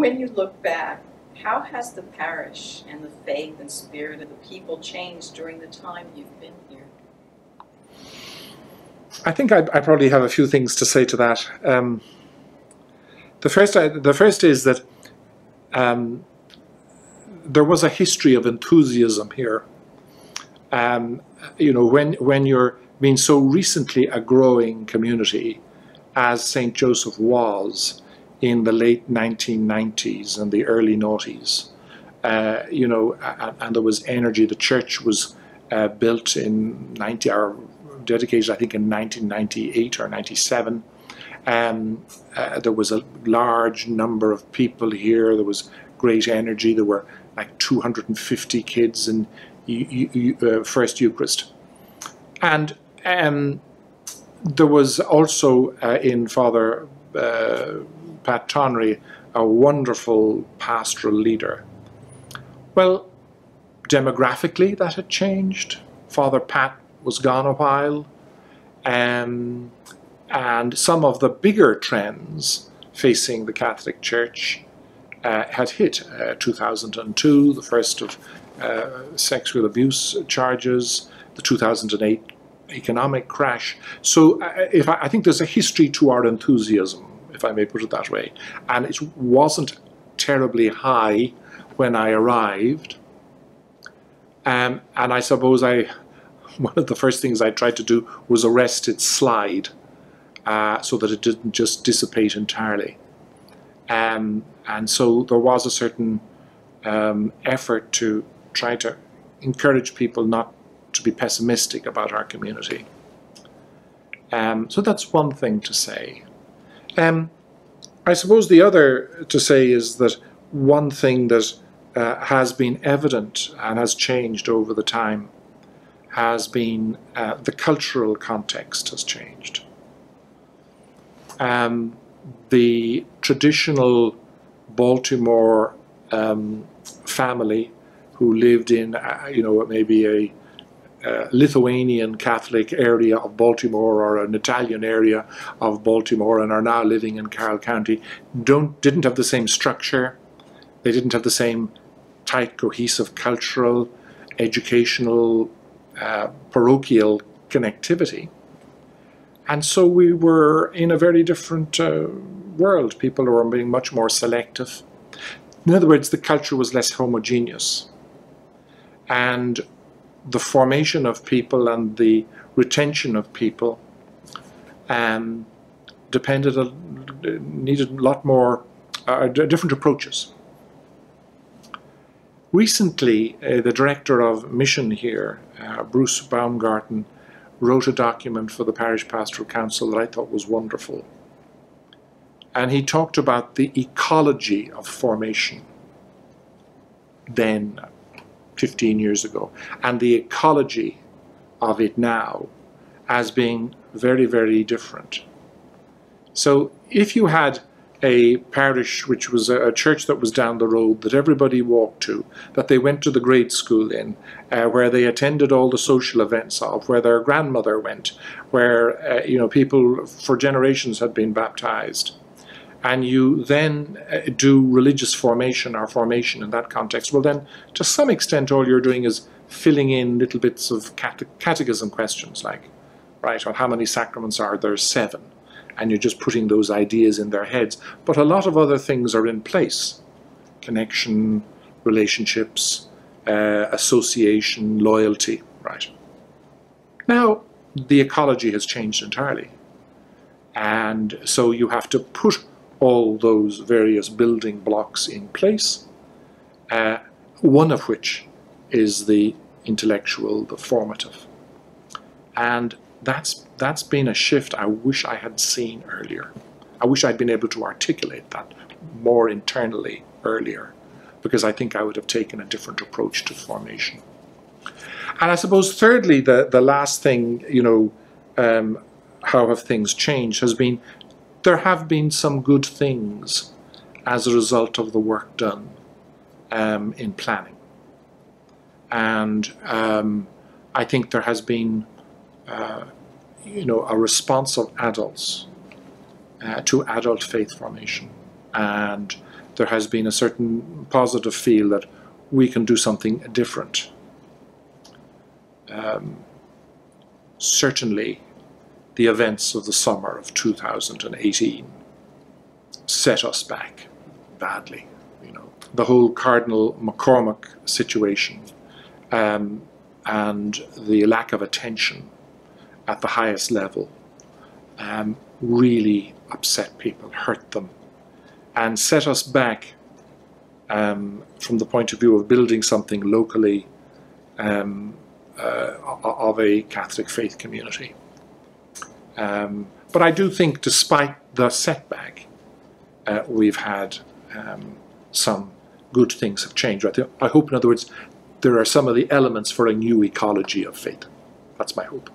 When you look back, how has the parish and the faith and spirit of the people changed during the time you've been here? I think I probably have a few things to say to that. The first is that there was a history of enthusiasm here. You know, when you're being so recently a growing community as St. Joseph was in the late 1990s and the early noughties, you know, and there was energy. The church was built in or dedicated, I think, in 1998 or 97. There was a large number of people here. There was great energy. There were like 250 kids in First Eucharist. And there was also in Father Pat Tonry a wonderful pastoral leader. Well, demographically that had changed. Father Pat was gone a while. And some of the bigger trends facing the Catholic Church had hit. 2002, the first of sexual abuse charges, the 2008 economic crash. So I think there's a history to our enthusiasm, if I may put it that way. And it wasn't terribly high when I arrived. And I suppose one of the first things I tried to do was arrest its slide so that it didn't just dissipate entirely. And so there was a certain effort to try to encourage people not to be pessimistic about our community. So that's one thing to say. I suppose the other to say is that one thing that has been evident and has changed over the time has been the cultural context has changed. The traditional Baltimore family who lived in, you know, maybe a Lithuanian Catholic area of Baltimore or an Italian area of Baltimore and are now living in Carroll County didn't have the same structure. They didn't have the same tight, cohesive cultural, educational, parochial connectivity. And so we were in a very different world. People were being much more selective. In other words, the culture was less homogeneous. And the formation of people and the retention of people needed a lot more different approaches. Recently, the director of mission here, Bruce Baumgarten, wrote a document for the Parish Pastoral Council that I thought was wonderful. And he talked about the ecology of formation then, 15 years ago, and the ecology of it now as being very, very different. So if you had a parish which was a church that was down the road that everybody walked to, that they went to the grade school in, where they attended all the social events of, where their grandmother went, where you know, people for generations had been baptized, and you then do religious formation or formation in that context, well then to some extent all you're doing is filling in little bits of catechism questions like, right, well, how many sacraments are there? 7. And you're just putting those ideas in their heads. But a lot of other things are in place. Connection, relationships, association, loyalty, right? Now, the ecology has changed entirely. And so you have to put all those various building blocks in place, one of which is the intellectual, the formative. And that's been a shift I wish I had seen earlier. I wish I'd been able to articulate that more internally earlier, because I think I would have taken a different approach to formation. And I suppose thirdly, the last thing, you know, how have things changed, has been there have been some good things as a result of the work done in planning. And I think there has been you know, a response of adults to adult faith formation, and there has been a certain positive feel that we can do something different. Certainly, the events of the summer of 2018 set us back badly. You know, the whole Cardinal McCormack situation and the lack of attention at the highest level really upset people, hurt them, and set us back from the point of view of building something locally of a Catholic faith community. But I do think, despite the setback, we've had some good things have changed. I hope, in other words, there are some of the elements for a new ecology of faith. That's my hope.